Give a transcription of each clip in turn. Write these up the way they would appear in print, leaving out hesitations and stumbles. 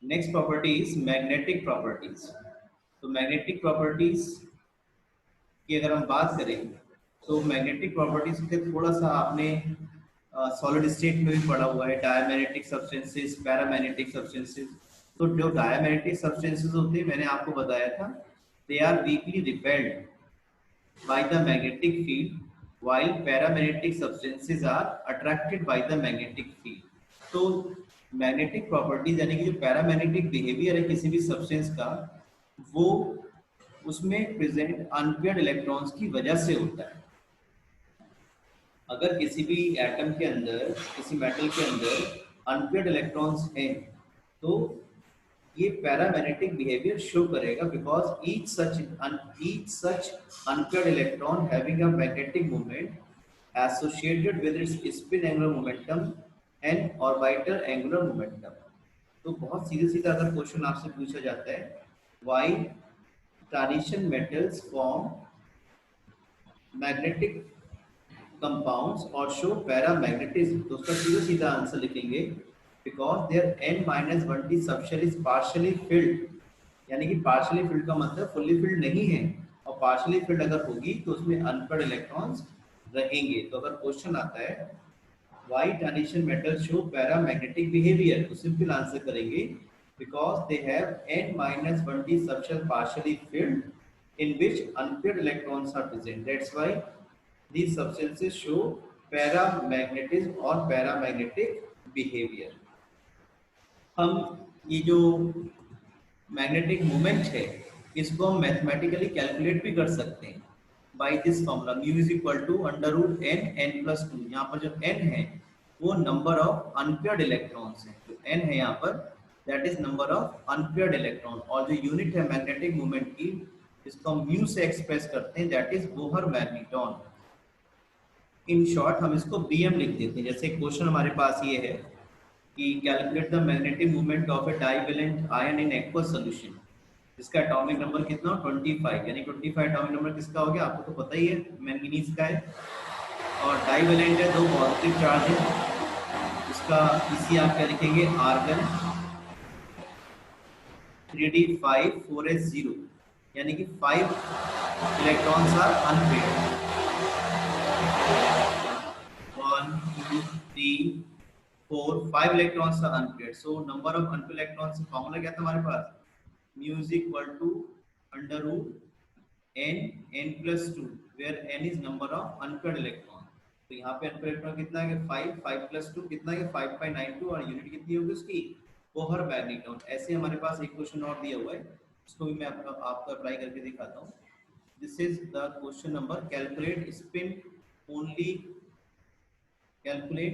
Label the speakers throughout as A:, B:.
A: Next property is magnetic properties. तो magnetic properties की अगर हम बात करें तो मैग्नेटिक प्रॉपर्टीज के थोड़ा सा आपने सॉलिड स्टेट में भी पढ़ा हुआ है, डायमैग्नेटिक सब्सटेंसेस, पैरामैग्नेटिक सब्सटेंसेस। तो जो डायमैग्नेटिक सब्सटेंसेस होते हैं मैंने आपको बताया था, they are weakly repelled by the magnetic field, while paramagnetic substances are attracted by the magnetic field। तो मैग्नेटिक प्रॉपर्टीज यानी कि जो पैरामैग्नेटिक बिहेवियर है किसी भी सब्सटेंस का, वो उसमें प्रेजेंट अनपेयर्ड इलेक्ट्रॉन्स की वजह से होता है। अगर किसी भी एटम के अंदर, किसी मेटल के अंदर अनपेयर्ड इलेक्ट्रॉन्स हैं तो ये पैरामैग्नेटिक बिहेवियर शो करेगा, because each such unpaired electron having a magnetic moment associated with its spin angular momentum and orbital angular momentum. तो बहुत सीधे सीधा अगर क्वेश्चन आपसे पूछा जाता है, why transition metals form magnetic compounds और शो पैरामैग्नेटिज्म, तो उसका सीधा सीधा आंसर लिखेंगे because there n-1t subshell is partially filled. यानी कि पार्शियली फिल्ड का मतलब फुल्ली फिल्ड नहीं है, और पार्शियली फिल्ड अगर होगी तो उसमें अनपेयर्ड इलेक्ट्रॉन्स रहेंगे। तो अगर क्वेश्चन आता है why transition metals show paramagnetic behaviour, तो सिंपल आंसर करेंगे because they have n-1t subshell partially field in which unpaired electrons are present, that's why these substances show paramagnetism or paramagnetic behavior। हम ये जो magnetic moment है इसको हम mathematically calculate भी कर सकते हैं by this formula, mu is equal to under root N N plus two. यहाँ पर जो एन है वो नंबर ऑफ अनपेयर्ड इलेक्ट्रॉन्स है, जो एन है यहाँ पर that is number of unpaired electron, और जो यूनिट है मैग्नेटिक मोमेंट की इसको हम म्यू से एक्सप्रेस करते हैं, that is Bohr magneton. In short हम इसको बीएम लिख देते हैं। जैसे क्वेश्चन हमारे पास ये है कि calculate the magnetic movement of A divalent ion in aqueous solution, इसका एटॉमिक नंबर कितना, 25, यानी 25 एटॉमिक नंबर किसका हो गया, आपको तो पता ही है, मैंगनीज का है, और डाइवेलेंट है, दो पॉजिटिव चार्ज है, इसका इसी आप क्या लिखेंगे, आर्गन 3d5 4s0, यानी कि 5 electrons are unpaired, 1 2 3 4 5 electrons are unpaired. So number of unpaired electrons, formula क्या था हमारे पास, mu is equal to under root N N plus two, where n is number of unpaired electron. तो यहाँ पे unpaired electron कितना है, 5 5 plus 2 कितना है, 5.92, और यूनिट कितनी होगी उसकी, बोहर मैग्नेटॉन। ऐसे हमारे पास एक क्वेश्चन और दिया हुआ है, इसको भी मैं आपको अप्लाई करके दिखाता हूँ। This is the question number, calculate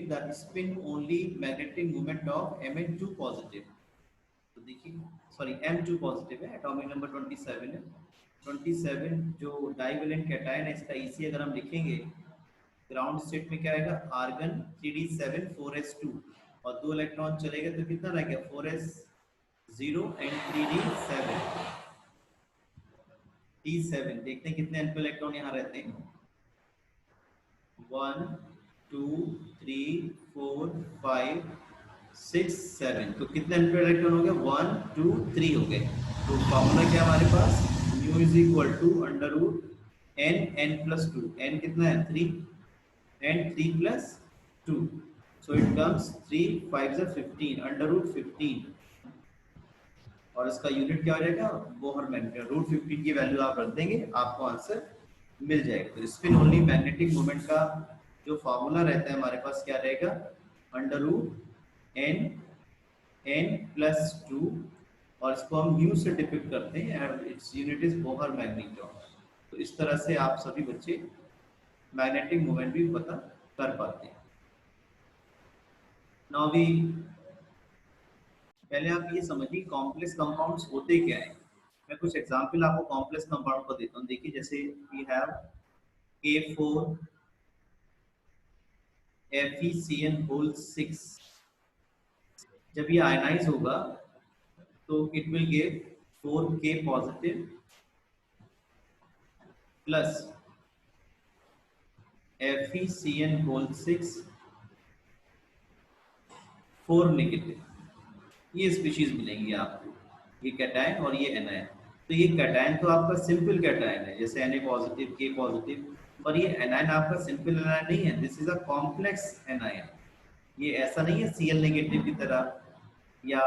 A: the spin only magnetic moment of Mn2 positive. तो देखिए, सॉरी M2 पॉजिटिव है, एटॉमिक नंबर 27 है। 27 जो डाइवेलेंट कैटायन है इसका EC अगर हम लिखेंगे, ग्राउंड स्टेट में क्या आएगा, आर्गन 3d7 4s2, और दो इलेक्ट्रॉन चले गए तो कितना रह गया, 4s0 एंड 3d7 d7। देखते हैं कितने अनपेयर्ड इलेक्ट्रॉन यहाँ रहते हैं, 1 2 3 4 5 6 7, तो कितने अनपेयर्ड इलेक्ट्रॉन हो गए, 1 2 3 हो गए। तो फॉर्मूला क्या हमारे पास, mu is equal to under root N N plus two, n कितना है 3 and 3 plus 2, so it comes 3 5 15 under root 15, और इसका यूनिट क्या हो जाएगा, बोहर मैग्नेट, रूट 15 की वैल्यू आप रख देंगे आपको आंसर मिल जाएगा। तो स्पिन ओनली मैग्नेटिक मोमेंट का जो फॉर्मूला रहता है हमारे पास क्या रहेगा, under root N N plus two, और इसको हम म्यू से डिपिक्ट करते हैं, its unit is Bohr magneton. तो इस तरह से आप सभी बच्चे मैग्नेटिक मोमेंट भी पता कर पाते हैं। नाउ वी, पहले आप ये समझिए कॉम्प्लेक्स कंपाउंड्स होते क्या है। मैं कुछ एग्जांपल आपको कॉम्प्लेक्स कंपाउंड को देता हूँ। देखिए जैसे वी हैव K4 FeCN6, जब ये आयनाइज होगा तो it will give 4K positive plus FeCN6 4 negative. ये स्पीशीज मिलेंगी आपको, ये कैटायन और ये एनायन। तो ये कैटायन तो आपका सिंपल कैटायन है, जैसे Na पॉजिटिव, K पॉजिटिव, और ये एनायन आपका सिंपल एनायन नहीं है, this is a complex anion. ये ऐसा नहीं है Cl नेगेटिव की तरह या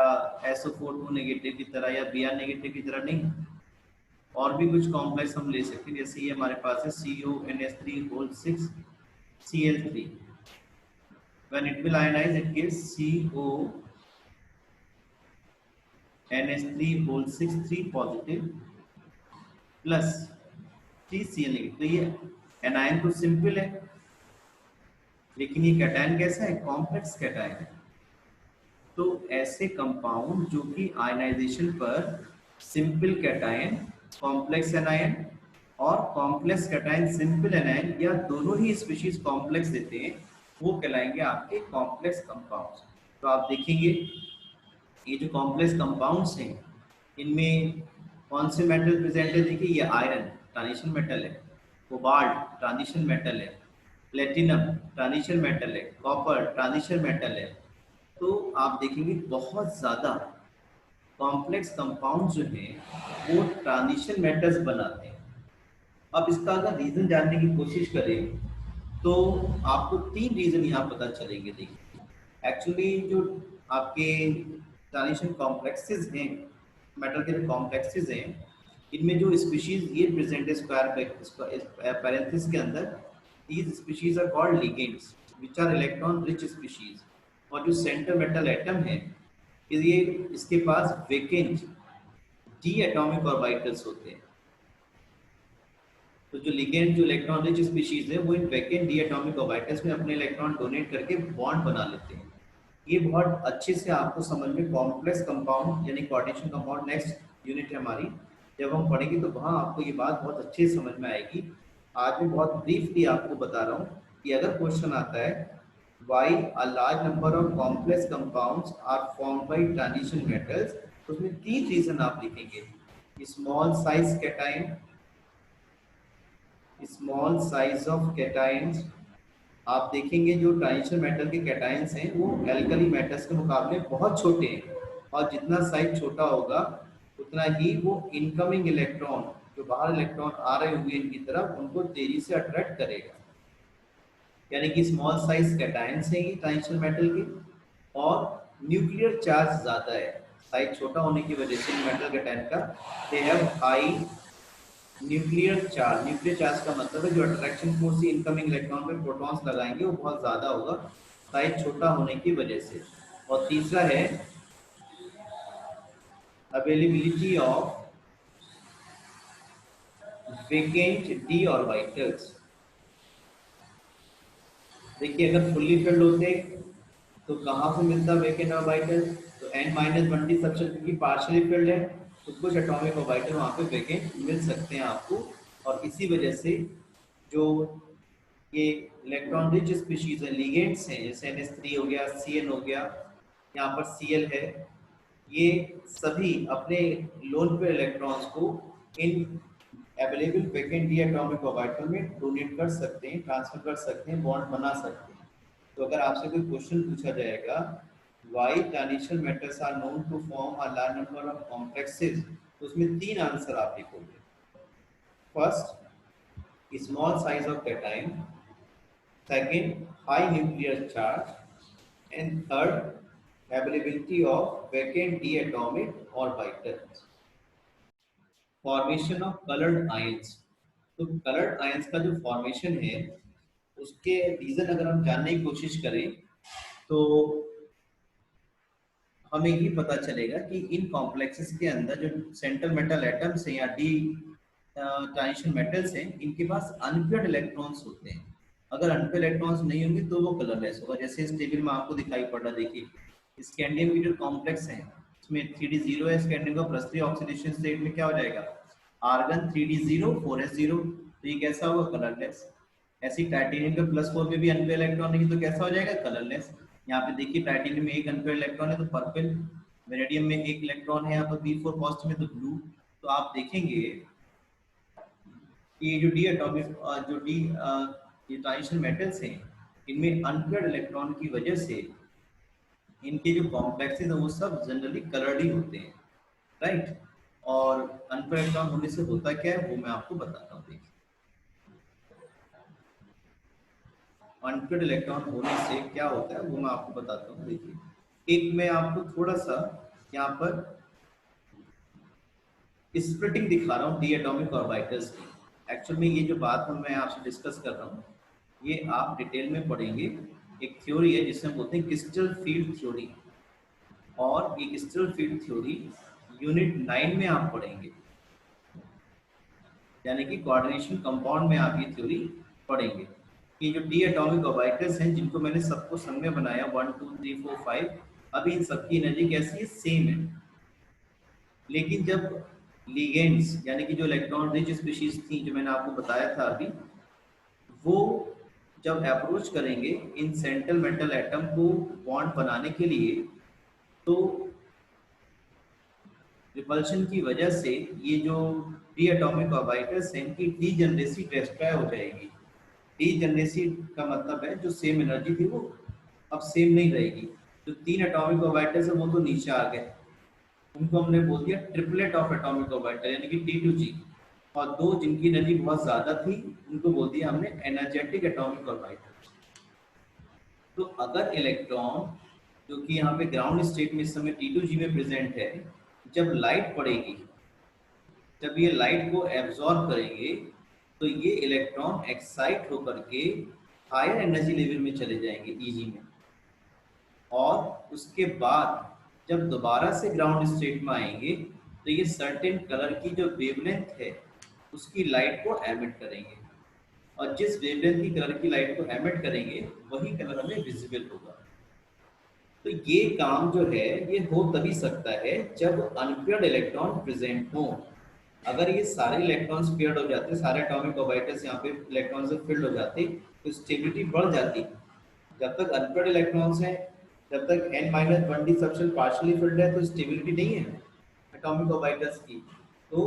A: SO4 नेगेटिव की तरह या Br नेगेटिव की तरह, नहीं। और भी कुछ कॉम्प्लेक्स हम ले सकते हैं, जैसे ये हमारे पास है CONH3 whole 6 Cl3, when it will ionize it gives CONH3 whole 6 3 positive plus 3 Cl negative. तो ये एनायन तो सिंपल है, लेकिन ये कैटायन कैसा है, कॉम्प्लेक्स कैटायन है। तो ऐसे कंपाउंड जो कि आयनाइजेशन पर सिंपल कैटायन, कॉम्प्लेक्स एनायन और कॉम्प्लेक्स कैटायन सिंपल एनायन, या दोनों ही स्पीशीज कॉम्प्लेक्स देते हैं, वो कहलाएंगे आपके कॉम्प्लेक्स कंपाउंड्स। तो आप देखेंगे ये जो कॉम्प्लेक्स कंपाउंड्स हैं, इनमें कौन से मेटल प्रेजेंट है, देखिए ये आयरन ट्रांजिशन मेटल है, कोबाल्ट ट्रांजिशन मेटल है, प्लेटिनम ट्रांजिशन मेटल है, कॉपर ट्रांजिशन मेटल है। तो आप देखेंगे बहुत ज़्यादा कॉम्प्लेक्स कंपाउंड जो हैं वो ट्रांजिशन मेटल्स बनाते हैं। अब इसका अगर रीज़न जानने की कोशिश करें तो आपको 3 रीज़न यहाँ पता चलेंगे। देखिए एक्चुअली जो आपके ट्रांजिशन कॉम्प्लेक्सेस हैं, मेटल के जो कॉम्प्लेक्सेस हैं, इनमें जो स्पीशीज ये प्रेजेंट है स्क्वायर पैरेंथेसिस के अंदर, these species are called ligands which are electron rich species। और जो सेंटर मेटल एटम है, ये इसके पास वेकेंट डी एटॉमिक ऑर्बिटल्स होते हैं। तो जो लिगेंड, जो इलेक्ट्रॉन रिच स्पीशीज है, वो इन वैकेंट डी एटॉमिक ऑर्बिटल्स में अपने इलेक्ट्रॉन डोनेट करके बॉन्ड बना लेते हैं। ये बहुत अच्छे से आपको समझ में कॉम्प्लेक्स कंपाउंड यानी कोऑर्डिनेशन कंपाउंड नेक्स्ट यूनिट है हमारी, जब हम पढ़ेंगे तो वहाँ आपको ये बात बहुत अच्छे से समझ में आएगी। आज मैं बहुत ब्रीफली आपको बता रहा हूँ कि अगर क्वेश्चन आता है why a large number of complex compounds are formed by transition metals, तो उसमें 3 रीजन आप लिखेंगे। Small size cation, small size of cations. आप देखेंगे जो ट्रांजिशन मेटल के कैटायंस हैं वो एल्कली मेटल्स के मुकाबले बहुत छोटे हैं, और जितना साइज छोटा होगा उतना ही वो इनकमिंग इलेक्ट्रॉन, जो बाहर इलेक्ट्रॉन आ रहे होंगे इनकी तरफ, उनको तेजी से अट्रैक्ट करेगा। यानी कि स्मॉल साइज कैटायंस हैं ये ट्रांजिशन मेटल के, और न्यूक्लियर चार्ज ज़्यादा है। साइज छोटा होने की वजह से मेटल कैटायन का they have high nuclear charge. Nuclear charge का मतलब है जो अट्रैक्शन फोर्स इनकमिंग इलेक्ट्रॉन पे प्रोटॉन्स लगाएंगे वो बहुत ज़्यादा होगा साइज छोटा होने की वजह से। और तीसरा है availability of vacant D orbitals. देखिए अगर फुल्ली फिल्ड होते तो कहाँ से मिलता वेकेंट ऑर्बिटल, तो n-1d सबसे, क्योंकि पार्शियली फिल्ड है तो कुछ एटॉमिक ऑर्बिटल वहाँ पे वेकेंट मिल सकते हैं आपको। और इसी वजह से जो ये इलेक्ट्रॉन रिच स्पीशीज है, लिगेंड्स हैं, जैसे NH3 हो गया, Cn हो गया, यहाँ पर Cl है, ये सभी अपने लोन पेयर इलेक्ट्रॉन्स को इन available vacant D atomic orbital में डोनेट कर सकते हैं, ट्रांसफर कर सकते हैं, बॉन्ड बना सकते हैं। तो अगर आपसे कोई क्वेश्चन पूछा जाएगा why transition metals are known to form a large number of complexes, तो उसमें 3 आंसर आप लिखोगे। First, small size of cation, second, high nuclear charge, and third, availability of vacant d atomic orbitals। Formation of coloured ions, तो coloured ions का जो formation है उसके reason अगर हम जानने की कोशिश करें तो हमें ये पता चलेगा कि इन कॉम्प्लेक्सेस के अंदर जो सेंट्रल मेटल एटम्स हैं या डी ट्रांजिशन मेटल्स हैं, इनके पास अनपेयर्ड इलेक्ट्रॉन्स होते हैं। अगर अनपेयर्ड इलेक्ट्रॉन्स नहीं होंगे तो वो कलरलेस होगा। जैसे इस टेबल में आपको दिखाई पड़ रहा, देखिए स्कैंडियम की जो कॉम्प्लेक्स है उसमें 3d0 है, स्कैंडियम का +3 ऑक्सीडेशन स्टेट में क्या हो जाएगा, आर्गन 3d0 4s0, तो ये कैसा होगा, कलरलेस। ऐसी टाइटेनियम के +4 में भी अनपेयर इलेक्ट्रॉन नहीं, तो कैसा हो जाएगा, कलरलेस। यहाँ पे देखिए टाइटेनियम में एक अनपेयर इलेक्ट्रॉन है तो पर्पल, वेनेडियम में एक इलेक्ट्रॉन है यहाँ पर p4 पॉजिटिव में तो ब्लू। तो आप देखेंगे ये जो डी एटॉमिक जो डी ये ट्रांजिशन मेटल्स हैं, इनमें अनपेयर्ड इलेक्ट्रॉन की वजह से इनके जो कॉम्प्लेक्सेस हैं वो सब जनरली कलर्ड ही होते हैं, राइट। और अनपेयर्ड इलेक्ट्रॉन होने से होता क्या है वो मैं आपको बताता हूँ। देखिए, अनपेयर्ड इलेक्ट्रॉन होने से क्या होता है वो मैं आपको बताता हूँ। देखिए, एक मैं आपको थोड़ा सा यहाँ पर स्प्लिटिंग दिखा रहा हूँ डी एटॉमिक ऑर्बिटल्स की। एक्चुअल में ये जो बात मैं आपसे डिस्कस कर रहा हूँ ये आप डिटेल में पढ़ेंगे। एक थ्योरी है जिसे हम बोलते हैं क्रिस्टल फील्ड थ्योरी, और ये क्रिस्टल फील्ड थ्योरी यूनिट 9 में आप पढ़ेंगे, यानी कि कोऑर्डिनेशन कंपाउंड में आप ये थ्योरी पढ़ेंगे। ये जो डी एटॉमिक ऑर्बिटल्स हैं जिनको मैंने सबको संग में बनाया 1 2 3 4 5, अभी इन सबकी एनर्जी कैसी है, सेम है। लेकिन जब लिगेंड्स यानी कि जो इलेक्ट्रॉन रिच स्पीशीज थी जो मैंने आपको बताया था अभी, वो जब अप्रोच करेंगे इन सेंट्रल मेटल एटम को बॉन्ड बनाने के लिए, तो रिपल्शन की वजह से ये जो डी एटॉमिक ऑर्बिटल्स हैं इनकी डी जनरेसी डिस्ट्रॉय हो जाएगी। डी जनरेसी का मतलब है जो सेम एनर्जी थी वो अब सेम नहीं रहेगी। जो 3 एटॉमिक ऑर्बिटल्स हैं वो तो नीचे आ गए, उनको हमने बोल दिया ट्रिपलेट ऑफ एटॉमिक ऑर्बिटल यानी कि T2G। और दो जिनकी एनर्जी बहुत ज्यादा थी उनको बोल दिया हमने एनर्जेटिक एटॉमिक ऑर्बिटल। तो अगर इलेक्ट्रॉन जो कि यहाँ पे ग्राउंड स्टेट में इस समय T2G में प्रेजेंट है, जब लाइट पड़ेगी, जब ये लाइट को एब्जॉर्ब करेंगे, तो ये इलेक्ट्रॉन एक्साइट होकर के हायर एनर्जी लेवल में चले जाएंगे Eg में, और उसके बाद जब दोबारा से ग्राउंड स्टेट में आएंगे तो ये सर्टेन कलर की जो वेवलेंथ है उसकी लाइट को एमिट करेंगे, और जिस वेवलेंथ की कलर की लाइट को एमिट करेंगे वही कलर हमें विजिबल होगा। तो ये काम जो है ये हो तभी सकता है जब अनपेयर्ड इलेक्ट्रॉन प्रेजेंट हो। अगर ये सारे इलेक्ट्रॉन्स पेयर्ड हो जाते, सारे एटॉमिक ऑर्बिटल्स यहाँ पे इलेक्ट्रॉन से फिल्ड हो जाते, तो स्टेबिलिटी बढ़ जाती। जब तक अनपेयर्ड इलेक्ट्रॉन्स हैं, जब तक n-1d सबशेल पार्शियली फिल्ड है तो स्टेबिलिटी नहीं है एटॉमिक ऑर्बिटल्स की। तो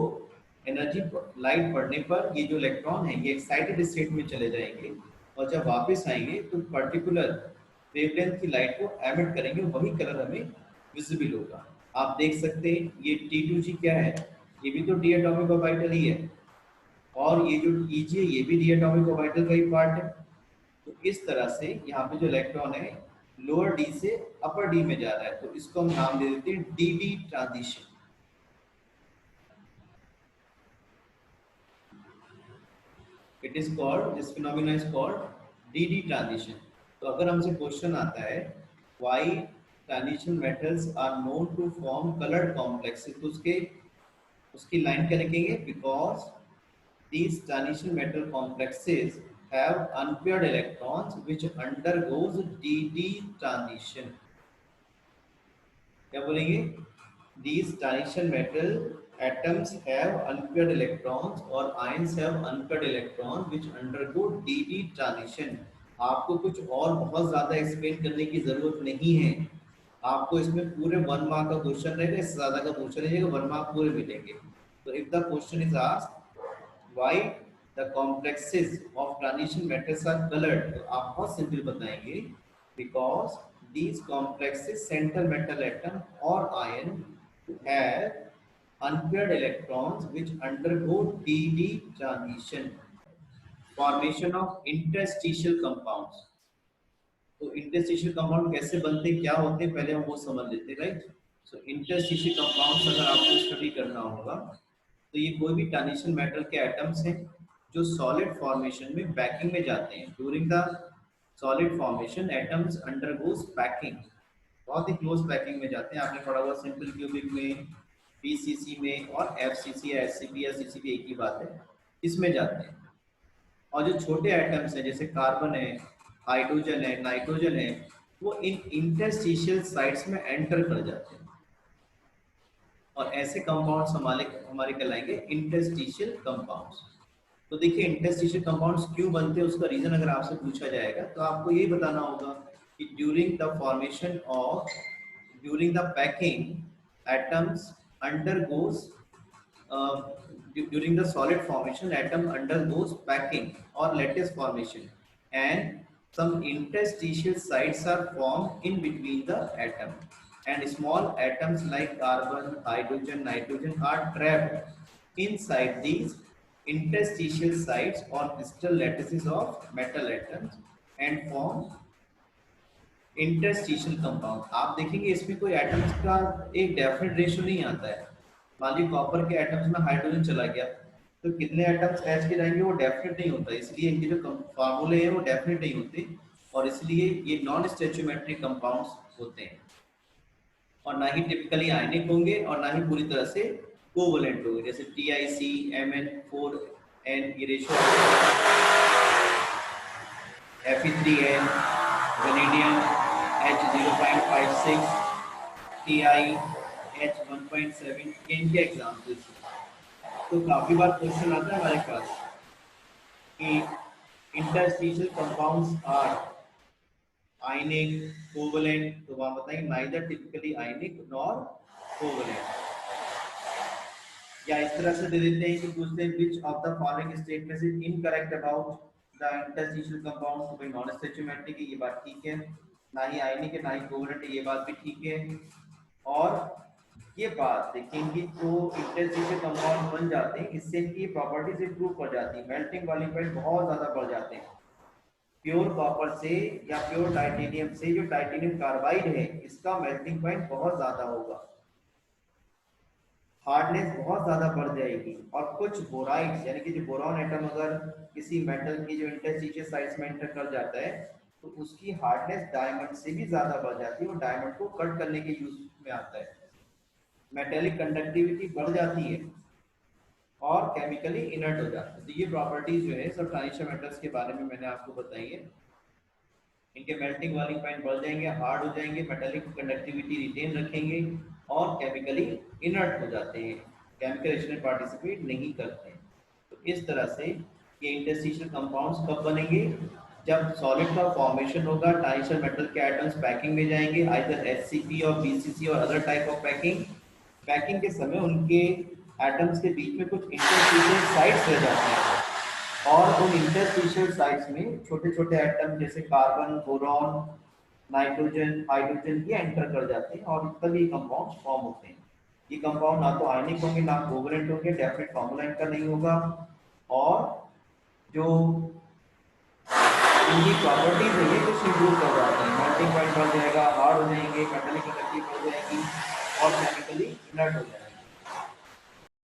A: एनर्जी लाइट पड़ने पर ये जो इलेक्ट्रॉन है ये एक्साइटेड स्टेट में चले जाएंगे, और जब वापस आएंगे तो पर्टिकुलर वेवलेंथ की लाइट को एमिट करेंगे, वही कलर हमें विजिबल होगा। आप देख सकते हैं ये T2G क्या है, ये भी तो डी एटॉमिक ऑर्बिटल ही है, और ये जो Eg है ये भी डी एटॉमिक ऑर्बिटल का ही पार्ट है। तो इस तरह से यहाँ पे जो इलेक्ट्रॉन है लोअर डी से अपर डी में जा रहा है, तो इसको हम नाम दे देते हैं D transition. It is called, this phenomena is called D transition. तो अगर हमसे क्वेश्चन आता है why transition metals are known to form coloured complexes, तो उसके उसकी लाइन क्या लिखेंगे, because these transition metal complexes have unpaired electrons which undergoes dd transition। क्या बोलेंगे, these transition metal atoms have unpaired electrons और ions have unpaired electron which undergo dd transition। आपको कुछ और बहुत ज्यादा एक्सप्लेन करने की जरूरत नहीं है, आपको इसमें पूरे 1 मार्क का क्वेश्चन रहेगा, इससे ज्यादा का क्वेश्चन रहेगा, 1 मार्क पूरे मिलेंगे। तो if the question is asked why the complexes of transition metals are colored, तो आप बहुत सिंपल बताएंगे because these complexes central metal atom or ion have unpaired electrons which undergo dd transition, formation of interstitial compounds। तो interstitial compound कैसे बनते हैं, क्या होते हैं, पहले हम वो समझ लेते हैं, राइट। सो इंटरस्टिशियल कंपाउंड्स अगर आपको स्टडी करना होगा तो ये कोई भी ट्रांजिशन मेटल के एटम्स हैं जो सॉलिड फॉर्मेशन में पैकिंग में जाते हैं। During the solid formation atoms undergoes packing, बहुत ही क्लोज पैकिंग में जाते हैं। आपने पढ़ा हुआ सिंपल क्यूबिक में, पीसीसी में, और एफसीसी या एससीपी या सीसीपी एक ही बात है, इसमें जाते हैं। और जो छोटे एटम्स हैं जैसे कार्बन है, हाइड्रोजन है, नाइट्रोजन है, वो इन इंटरस्टिशियल साइट्स में एंटर कर जाते हैं, और ऐसे कंपाउंड्स हमारे हमारे कहलाएंगे इंटरस्टिशियल कंपाउंड्स। तो देखिए इंटरस्टिशियल कंपाउंड्स क्यों बनते हैं उसका रीजन अगर आपसे पूछा जाएगा तो आपको यही बताना होगा कि during the formation of, during the packing atoms undergoes, during the solid formation atom undergoes packing or lattice formation and some interstitial sites are formed in between the atom, and small atoms like carbon, hydrogen, nitrogen are trapped inside these interstitial sites or crystal lattices of metal atoms and form interstitial compound. आप देखेंगे इसमें कोई atoms का एक definite ratio नहीं आता है। मान लीजिए कॉपर के एटम्स में हाइड्रोजन चला गया तो कितने एटम्स H के रहेंगे वो डेफिनेट नहीं होता, इसलिए इनके जो फार्मूले हैं वो डेफिनेट नहीं होते और इसलिए ये नॉन स्टोइचियोमेट्रिक कंपाउंड्स होते हैं और ना ही टिपिकली आयनिक होंगे और ना ही पूरी तरह से कोवलेंट होंगे। जैसे TiC, Mn4n ये ratio, Fe3n, vanadium H0.56, Ti H1.7, ये इनके एग्जाम्पल्स। तो काफी बार क्वेश्चन आता है हमारे पास कि interstitial compounds are ionic, covalent, तो वहां बताएंगे neither typically ionic nor covalent. या इस तरह से दे देते हैं कि पूछते हैं which of the following statements is incorrect about the interstitial compounds, तो भाई नॉन स्टोइचियोमेट्रिक है, ये बात ठीक है, ना ही आयनिक है ना ही कोवलेंट है, ये बात भी ठीक है। और ये बात देखेंगे जो इंटरस्टिशियल कंपाउंड बन जाते हैं इससे इनकी प्रॉपर्टीज इंप्रूव हो जाती है, मेल्टिंग वाली पॉइंट बहुत ज्यादा बढ़ जाते हैं। प्योर कॉपर से या प्योर टाइटेनियम से, जो टाइटेनियम कार्बाइड है इसका मेल्टिंग पॉइंट बहुत ज्यादा होगा, हार्डनेस बहुत ज्यादा बढ़ जाएगी। और कुछ बोराइड्स यानी कि जो बोरॉन एटम अगर किसी मेटल की जो इंटरस्टिशियल साइट्स में एंटर कर जाता है तो उसकी हार्डनेस डायमंड से भी ज्यादा बढ़ जाती है और डायमंड को कट करने के यूज में आता है। मेटेलिक कंडक्टिविटी बढ़ जाती है और केमिकली इनर्ट हो जाता है। तो ये प्रॉपर्टीज जो है सब ट्रांजिशन मेटल्स के बारे में मैंने आपको बताई है। इनके मेल्टिंग वाली पॉइंट बढ़ जाएंगे, हार्ड हो जाएंगे, मेटेलिक कंडक्टिविटी रिटेन रखेंगे और केमिकली इनर्ट हो जाते हैं, केमिकल रिएक्शन में पार्टिसिपेट नहीं करते हैं। तो इस तरह से ये इंटरस्टिशियल कंपाउंड्स कब बनेंगे, जब सॉलिड का फॉर्मेशन होगा, ट्रांजिशन मेटल के एटम्स पैकिंग में जाएंगे, आइदर HCP और BCC और other type of packing. Packing के समय उनके एटम्स के बीच में कुछ इंटरस्टिशियल साइट्स रह जाते हैं और उन इंटरस्टिशियल साइट्स में छोटे छोटे एटम जैसे कार्बन, बोरॉन, नाइट्रोजन, हाइड्रोजन ये एंटर कर जाते हैं और तभी ये कंपाउंड्स फॉर्म होते हैं। ये कंपाउंड ना तो आयनिक होंगे ना कोवलेंट होंगे, डेफिनेट फार्मूला इनका नहीं होगा और जो इनकी प्रॉपर्टीज है ये कुछ इंप्रूव कर जाती है, मेल्टिंग पॉइंट बढ़ जाएगा, हार्ड हो जाएंगे, मेटेलिक कंडक्टिविटी बढ़ जाएगी और केमिकली इनर्ट हो जाएगा।